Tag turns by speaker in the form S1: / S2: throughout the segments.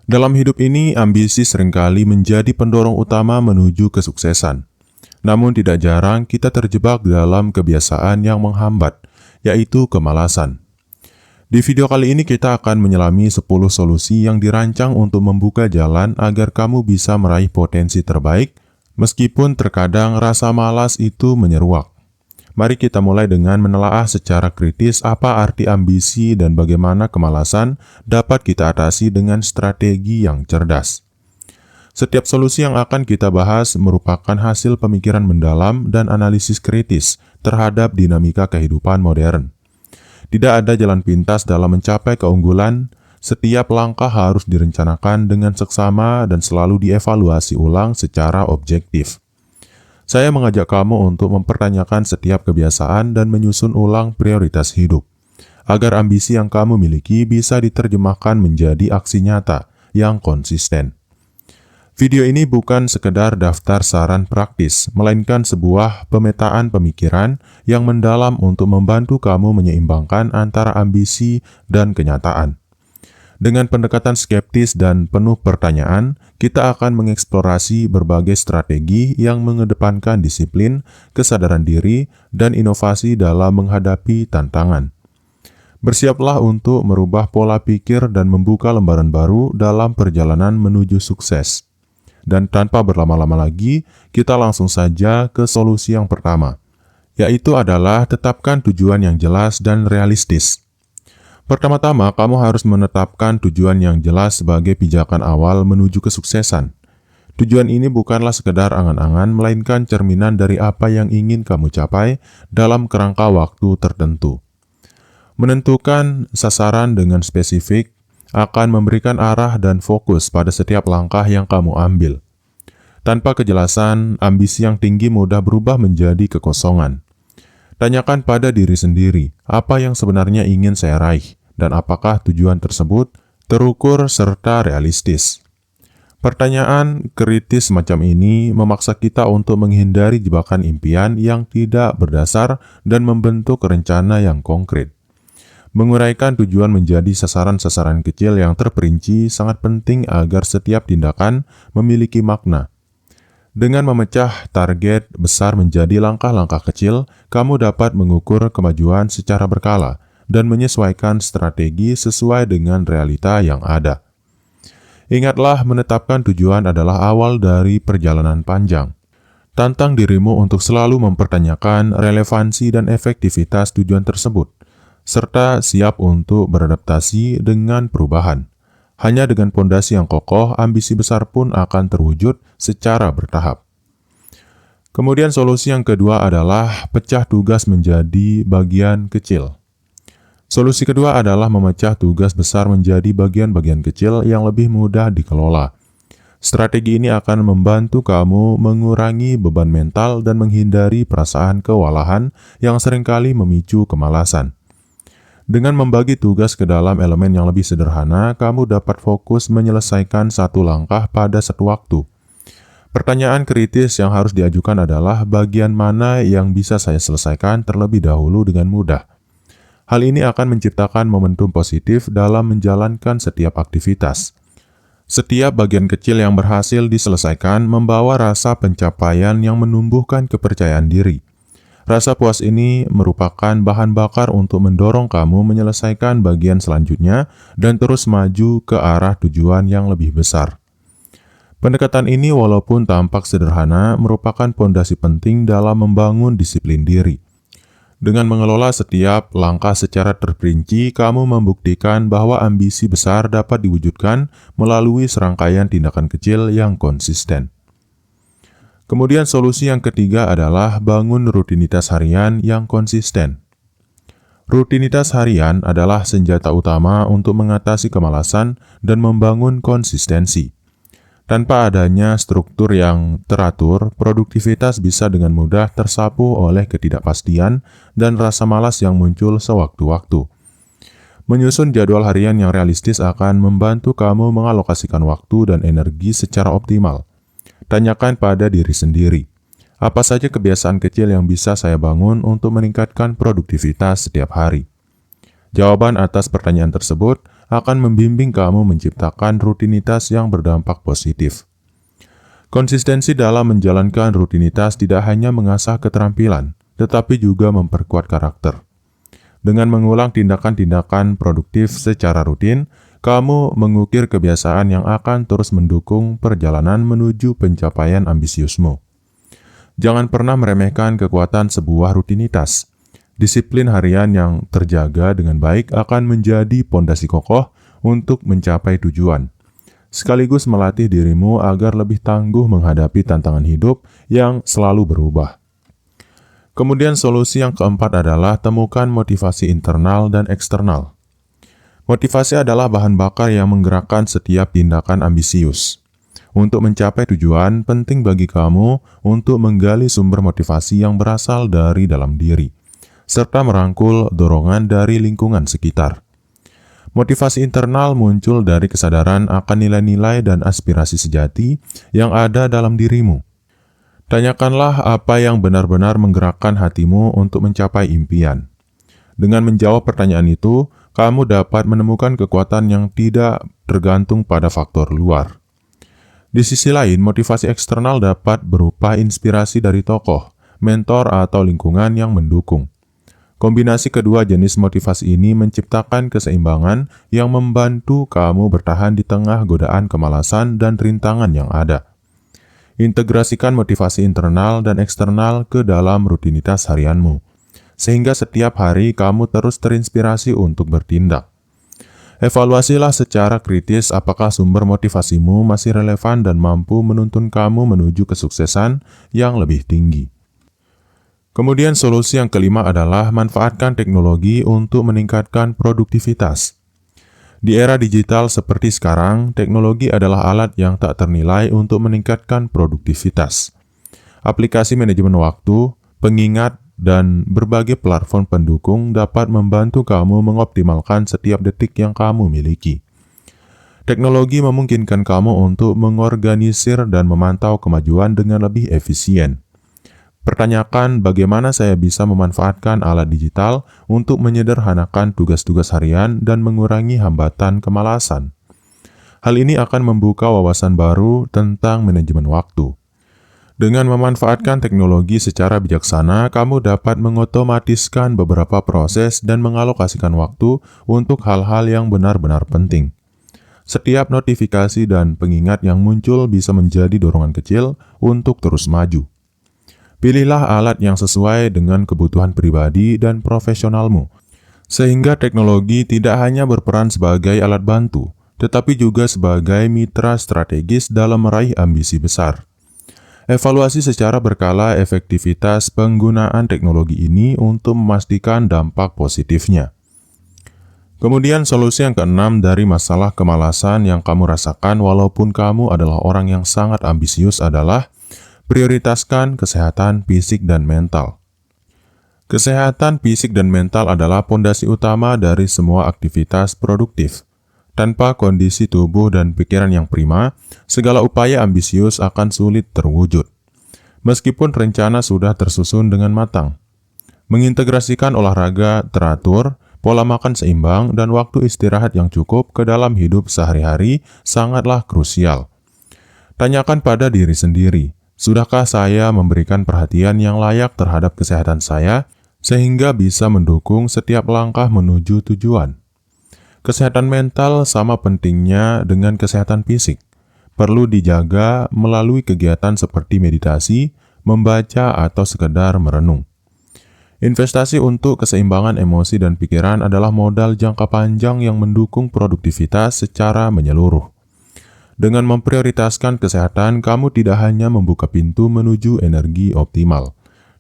S1: Dalam hidup ini, ambisi seringkali menjadi pendorong utama menuju kesuksesan. Namun tidak jarang kita terjebak dalam kebiasaan yang menghambat, yaitu kemalasan. Di video kali ini kita akan menyelami 10 solusi yang dirancang untuk membuka jalan agar kamu bisa meraih potensi terbaik, meskipun terkadang rasa malas itu menyeruak. Mari kita mulai dengan menelaah secara kritis apa arti ambisi dan bagaimana kemalasan dapat kita atasi dengan strategi yang cerdas. Setiap solusi yang akan kita bahas merupakan hasil pemikiran mendalam dan analisis kritis terhadap dinamika kehidupan modern. Tidak ada jalan pintas dalam mencapai keunggulan, setiap langkah harus direncanakan dengan seksama dan selalu dievaluasi ulang secara objektif. Saya mengajak kamu untuk mempertanyakan setiap kebiasaan dan menyusun ulang prioritas hidup, agar ambisi yang kamu miliki bisa diterjemahkan menjadi aksi nyata yang konsisten. Video ini bukan sekedar daftar saran praktis, melainkan sebuah pemetaan pemikiran yang mendalam untuk membantu kamu menyeimbangkan antara ambisi dan kenyataan. Dengan pendekatan skeptis dan penuh pertanyaan, kita akan mengeksplorasi berbagai strategi yang mengedepankan disiplin, kesadaran diri, dan inovasi dalam menghadapi tantangan. Bersiaplah untuk merubah pola pikir dan membuka lembaran baru dalam perjalanan menuju sukses. Dan tanpa berlama-lama lagi, kita langsung saja ke solusi yang pertama, yaitu adalah tetapkan tujuan yang jelas dan realistis. Pertama-tama, kamu harus menetapkan tujuan yang jelas sebagai pijakan awal menuju kesuksesan. Tujuan ini bukanlah sekedar angan-angan, melainkan cerminan dari apa yang ingin kamu capai dalam kerangka waktu tertentu. Menentukan sasaran dengan spesifik akan memberikan arah dan fokus pada setiap langkah yang kamu ambil. Tanpa kejelasan, ambisi yang tinggi mudah berubah menjadi kekosongan. Tanyakan pada diri sendiri, apa yang sebenarnya ingin saya raih? Dan apakah tujuan tersebut terukur serta realistis? Pertanyaan kritis semacam ini memaksa kita untuk menghindari jebakan impian yang tidak berdasar dan membentuk rencana yang konkret. Menguraikan tujuan menjadi sasaran-sasaran kecil yang terperinci sangat penting agar setiap tindakan memiliki makna. Dengan memecah target besar menjadi langkah-langkah kecil, kamu dapat mengukur kemajuan secara berkala dan menyesuaikan strategi sesuai dengan realita yang ada. Ingatlah, menetapkan tujuan adalah awal dari perjalanan panjang. Tantang dirimu untuk selalu mempertanyakan relevansi dan efektivitas tujuan tersebut, serta siap untuk beradaptasi dengan perubahan. Hanya dengan pondasi yang kokoh, ambisi besar pun akan terwujud secara bertahap. Kemudian solusi yang kedua adalah pecah tugas menjadi bagian kecil. Solusi kedua adalah memecah tugas besar menjadi bagian-bagian kecil yang lebih mudah dikelola. Strategi ini akan membantu kamu mengurangi beban mental dan menghindari perasaan kewalahan yang seringkali memicu kemalasan. Dengan membagi tugas ke dalam elemen yang lebih sederhana, kamu dapat fokus menyelesaikan satu langkah pada satu waktu. Pertanyaan kritis yang harus diajukan adalah bagian mana yang bisa saya selesaikan terlebih dahulu dengan mudah. Hal ini akan menciptakan momentum positif dalam menjalankan setiap aktivitas. Setiap bagian kecil yang berhasil diselesaikan membawa rasa pencapaian yang menumbuhkan kepercayaan diri. Rasa puas ini merupakan bahan bakar untuk mendorong kamu menyelesaikan bagian selanjutnya dan terus maju ke arah tujuan yang lebih besar. Pendekatan ini walaupun tampak sederhana, merupakan pondasi penting dalam membangun disiplin diri. Dengan mengelola setiap langkah secara terperinci, kamu membuktikan bahwa ambisi besar dapat diwujudkan melalui serangkaian tindakan kecil yang konsisten. Kemudian solusi yang ketiga adalah bangun rutinitas harian yang konsisten. Rutinitas harian adalah senjata utama untuk mengatasi kemalasan dan membangun konsistensi. Tanpa adanya struktur yang teratur, produktivitas bisa dengan mudah tersapu oleh ketidakpastian dan rasa malas yang muncul sewaktu-waktu. Menyusun jadwal harian yang realistis akan membantu kamu mengalokasikan waktu dan energi secara optimal. Tanyakan pada diri sendiri, apa saja kebiasaan kecil yang bisa saya bangun untuk meningkatkan produktivitas setiap hari? Jawaban atas pertanyaan tersebut akan membimbing kamu menciptakan rutinitas yang berdampak positif. Konsistensi dalam menjalankan rutinitas tidak hanya mengasah keterampilan, tetapi juga memperkuat karakter. Dengan mengulang tindakan-tindakan produktif secara rutin, kamu mengukir kebiasaan yang akan terus mendukung perjalanan menuju pencapaian ambisiusmu. Jangan pernah meremehkan kekuatan sebuah rutinitas. Disiplin harian yang terjaga dengan baik akan menjadi pondasi kokoh untuk mencapai tujuan, sekaligus melatih dirimu agar lebih tangguh menghadapi tantangan hidup yang selalu berubah. Kemudian solusi yang keempat adalah temukan motivasi internal dan eksternal. Motivasi adalah bahan bakar yang menggerakkan setiap tindakan ambisius. Untuk mencapai tujuan, penting bagi kamu untuk menggali sumber motivasi yang berasal dari dalam diri, serta merangkul dorongan dari lingkungan sekitar. Motivasi internal muncul dari kesadaran akan nilai-nilai dan aspirasi sejati yang ada dalam dirimu. Tanyakanlah apa yang benar-benar menggerakkan hatimu untuk mencapai impian. Dengan menjawab pertanyaan itu, kamu dapat menemukan kekuatan yang tidak tergantung pada faktor luar. Di sisi lain, motivasi eksternal dapat berupa inspirasi dari tokoh, mentor, atau lingkungan yang mendukung. Kombinasi kedua jenis motivasi ini menciptakan keseimbangan yang membantu kamu bertahan di tengah godaan kemalasan dan rintangan yang ada. Integrasikan motivasi internal dan eksternal ke dalam rutinitas harianmu, sehingga setiap hari kamu terus terinspirasi untuk bertindak. Evaluasilah secara kritis apakah sumber motivasimu masih relevan dan mampu menuntun kamu menuju kesuksesan yang lebih tinggi. Kemudian solusi yang kelima adalah manfaatkan teknologi untuk meningkatkan produktivitas. Di era digital seperti sekarang, teknologi adalah alat yang tak ternilai untuk meningkatkan produktivitas. Aplikasi manajemen waktu, pengingat, dan berbagai platform pendukung dapat membantu kamu mengoptimalkan setiap detik yang kamu miliki. Teknologi memungkinkan kamu untuk mengorganisir dan memantau kemajuan dengan lebih efisien. Pertanyakan bagaimana saya bisa memanfaatkan alat digital untuk menyederhanakan tugas-tugas harian dan mengurangi hambatan kemalasan. Hal ini akan membuka wawasan baru tentang manajemen waktu. Dengan memanfaatkan teknologi secara bijaksana, kamu dapat mengotomatiskan beberapa proses dan mengalokasikan waktu untuk hal-hal yang benar-benar penting. Setiap notifikasi dan pengingat yang muncul bisa menjadi dorongan kecil untuk terus maju. Pilihlah alat yang sesuai dengan kebutuhan pribadi dan profesionalmu, sehingga teknologi tidak hanya berperan sebagai alat bantu, tetapi juga sebagai mitra strategis dalam meraih ambisi besar. Evaluasi secara berkala efektivitas penggunaan teknologi ini untuk memastikan dampak positifnya. Kemudian solusi yang keenam dari masalah kemalasan yang kamu rasakan walaupun kamu adalah orang yang sangat ambisius adalah prioritaskan kesehatan fisik dan mental. Kesehatan fisik dan mental adalah pondasi utama dari semua aktivitas produktif. Tanpa kondisi tubuh dan pikiran yang prima, segala upaya ambisius akan sulit terwujud. Meskipun rencana sudah tersusun dengan matang. Mengintegrasikan olahraga teratur, pola makan seimbang, dan waktu istirahat yang cukup ke dalam hidup sehari-hari sangatlah krusial. Tanyakan pada diri sendiri, sudahkah saya memberikan perhatian yang layak terhadap kesehatan saya, sehingga bisa mendukung setiap langkah menuju tujuan? Kesehatan mental sama pentingnya dengan kesehatan fisik. Perlu dijaga melalui kegiatan seperti meditasi, membaca, atau sekedar merenung. Investasi untuk keseimbangan emosi dan pikiran adalah modal jangka panjang yang mendukung produktivitas secara menyeluruh. Dengan memprioritaskan kesehatan, kamu tidak hanya membuka pintu menuju energi optimal,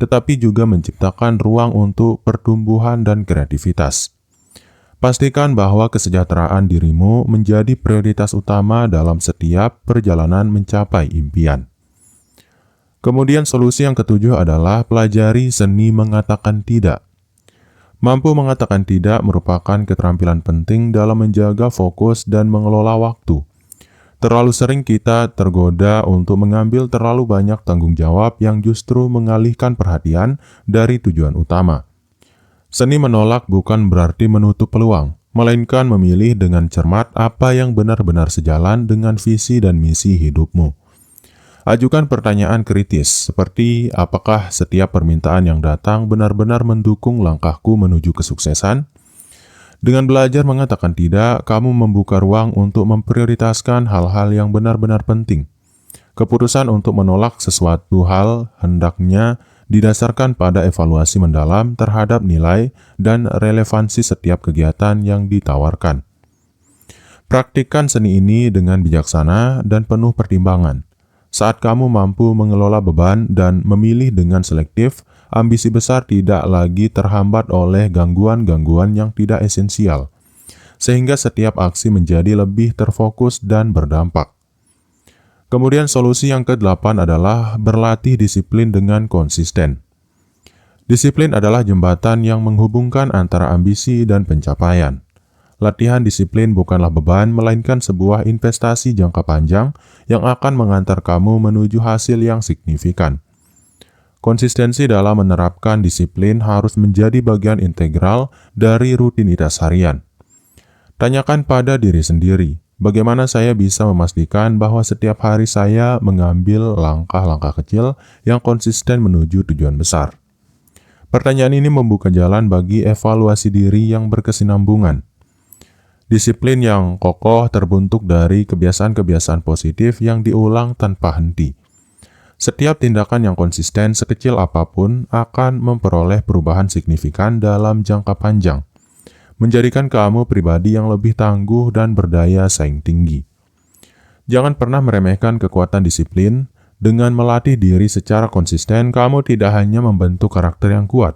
S1: tetapi juga menciptakan ruang untuk pertumbuhan dan kreativitas. Pastikan bahwa kesejahteraan dirimu menjadi prioritas utama dalam setiap perjalanan mencapai impian. Kemudian solusi yang ketujuh adalah pelajari seni mengatakan tidak. Mampu mengatakan tidak merupakan keterampilan penting dalam menjaga fokus dan mengelola waktu. Terlalu sering kita tergoda untuk mengambil terlalu banyak tanggung jawab yang justru mengalihkan perhatian dari tujuan utama. Seni menolak bukan berarti menutup peluang, melainkan memilih dengan cermat apa yang benar-benar sejalan dengan visi dan misi hidupmu. Ajukan pertanyaan kritis, seperti apakah setiap permintaan yang datang benar-benar mendukung langkahku menuju kesuksesan? Dengan belajar mengatakan tidak, kamu membuka ruang untuk memprioritaskan hal-hal yang benar-benar penting. Keputusan untuk menolak sesuatu hal hendaknya didasarkan pada evaluasi mendalam terhadap nilai dan relevansi setiap kegiatan yang ditawarkan. Praktikkan seni ini dengan bijaksana dan penuh pertimbangan. Saat kamu mampu mengelola beban dan memilih dengan selektif, ambisi besar tidak lagi terhambat oleh gangguan-gangguan yang tidak esensial, sehingga setiap aksi menjadi lebih terfokus dan berdampak. Kemudian solusi yang ke-8 adalah berlatih disiplin dengan konsisten. Disiplin adalah jembatan yang menghubungkan antara ambisi dan pencapaian. Latihan disiplin bukanlah beban, melainkan sebuah investasi jangka panjang yang akan mengantar kamu menuju hasil yang signifikan. Konsistensi dalam menerapkan disiplin harus menjadi bagian integral dari rutinitas harian. Tanyakan pada diri sendiri, bagaimana saya bisa memastikan bahwa setiap hari saya mengambil langkah-langkah kecil yang konsisten menuju tujuan besar. Pertanyaan ini membuka jalan bagi evaluasi diri yang berkesinambungan. Disiplin yang kokoh terbentuk dari kebiasaan-kebiasaan positif yang diulang tanpa henti. Setiap tindakan yang konsisten sekecil apapun akan memperoleh perubahan signifikan dalam jangka panjang, menjadikan kamu pribadi yang lebih tangguh dan berdaya saing tinggi. Jangan pernah meremehkan kekuatan disiplin. Dengan melatih diri secara konsisten, kamu tidak hanya membentuk karakter yang kuat,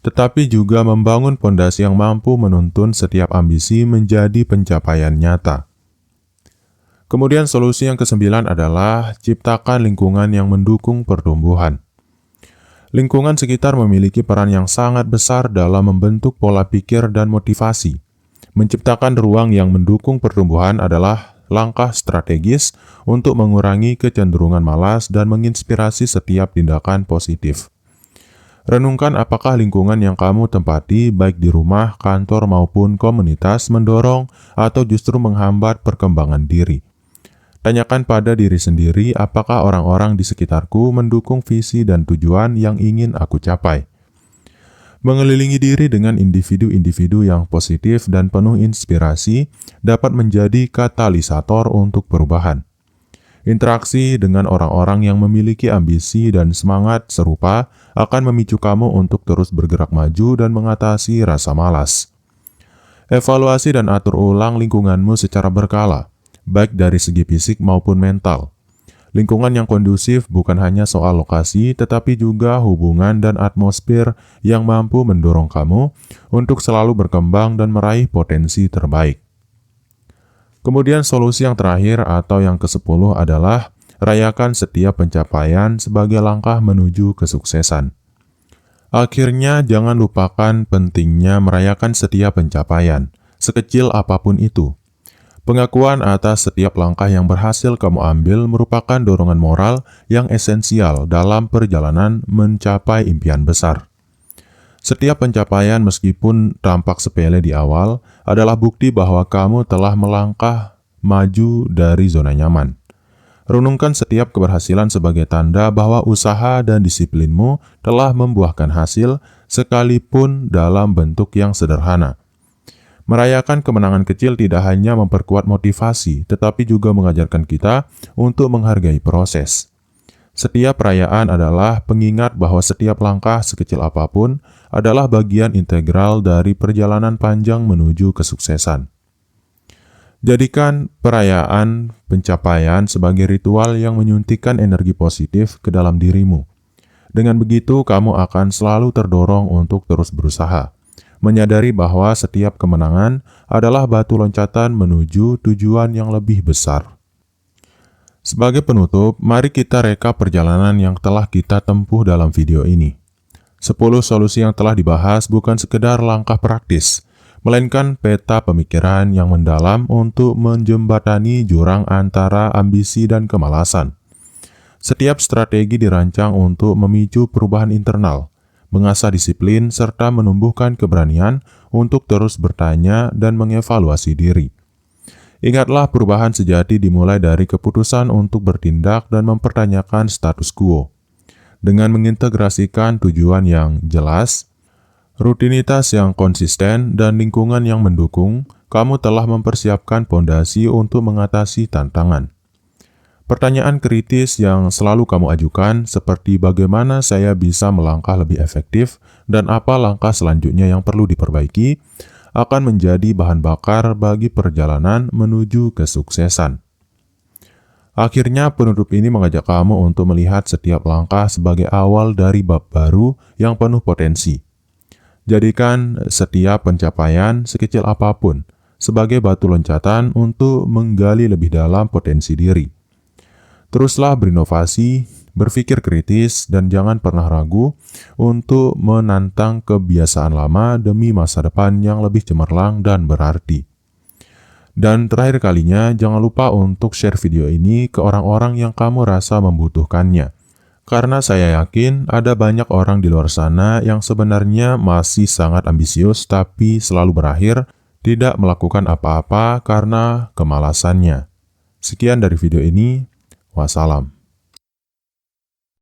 S1: tetapi juga membangun pondasi yang mampu menuntun setiap ambisi menjadi pencapaian nyata. Kemudian solusi yang ke-9 adalah ciptakan lingkungan yang mendukung pertumbuhan. Lingkungan sekitar memiliki peran yang sangat besar dalam membentuk pola pikir dan motivasi. Menciptakan ruang yang mendukung pertumbuhan adalah langkah strategis untuk mengurangi kecenderungan malas dan menginspirasi setiap tindakan positif. Renungkan apakah lingkungan yang kamu tempati, baik di rumah, kantor, maupun komunitas, mendorong atau justru menghambat perkembangan diri. Tanyakan pada diri sendiri apakah orang-orang di sekitarku mendukung visi dan tujuan yang ingin aku capai. Mengelilingi diri dengan individu-individu yang positif dan penuh inspirasi dapat menjadi katalisator untuk perubahan. Interaksi dengan orang-orang yang memiliki ambisi dan semangat serupa akan memicu kamu untuk terus bergerak maju dan mengatasi rasa malas. Evaluasi dan atur ulang lingkunganmu secara berkala, baik dari segi fisik maupun mental. Lingkungan yang kondusif bukan hanya soal lokasi, tetapi juga hubungan dan atmosfer yang mampu mendorong kamu untuk selalu berkembang dan meraih potensi terbaik. Kemudian solusi yang terakhir atau yang ke-10 adalah rayakan setiap pencapaian sebagai langkah menuju kesuksesan. Akhirnya, jangan lupakan pentingnya merayakan setiap pencapaian, sekecil apapun itu. Pengakuan atas setiap langkah yang berhasil kamu ambil merupakan dorongan moral yang esensial dalam perjalanan mencapai impian besar. Setiap pencapaian, meskipun tampak sepele di awal, adalah bukti bahwa kamu telah melangkah maju dari zona nyaman. Renungkan setiap keberhasilan sebagai tanda bahwa usaha dan disiplinmu telah membuahkan hasil, sekalipun dalam bentuk yang sederhana. Merayakan kemenangan kecil tidak hanya memperkuat motivasi, tetapi juga mengajarkan kita untuk menghargai proses. Setiap perayaan adalah pengingat bahwa setiap langkah sekecil apapun adalah bagian integral dari perjalanan panjang menuju kesuksesan. Jadikan perayaan pencapaian sebagai ritual yang menyuntikkan energi positif ke dalam dirimu. Dengan begitu, kamu akan selalu terdorong untuk terus berusaha, menyadari bahwa setiap kemenangan adalah batu loncatan menuju tujuan yang lebih besar. Sebagai penutup, mari kita rekap perjalanan yang telah kita tempuh dalam video ini. 10 solusi yang telah dibahas bukan sekedar langkah praktis, melainkan peta pemikiran yang mendalam untuk menjembatani jurang antara ambisi dan kemalasan. Setiap strategi dirancang untuk memicu perubahan internal, mengasah disiplin, serta menumbuhkan keberanian untuk terus bertanya dan mengevaluasi diri. Ingatlah, perubahan sejati dimulai dari keputusan untuk bertindak dan mempertanyakan status quo. Dengan mengintegrasikan tujuan yang jelas, rutinitas yang konsisten, dan lingkungan yang mendukung, kamu telah mempersiapkan fondasi untuk mengatasi tantangan. Pertanyaan kritis yang selalu kamu ajukan, seperti bagaimana saya bisa melangkah lebih efektif dan apa langkah selanjutnya yang perlu diperbaiki, akan menjadi bahan bakar bagi perjalanan menuju kesuksesan. Akhirnya, penutup ini mengajak kamu untuk melihat setiap langkah sebagai awal dari bab baru yang penuh potensi. Jadikan setiap pencapaian, sekecil apapun, sebagai batu loncatan untuk menggali lebih dalam potensi diri. Teruslah berinovasi, berpikir kritis, dan jangan pernah ragu untuk menantang kebiasaan lama demi masa depan yang lebih cemerlang dan berarti. Dan terakhir kalinya, jangan lupa untuk share video ini ke orang-orang yang kamu rasa membutuhkannya. Karena saya yakin ada banyak orang di luar sana yang sebenarnya masih sangat ambisius tapi selalu berakhir tidak melakukan apa-apa karena kemalasannya. Sekian dari video ini. Wassalam.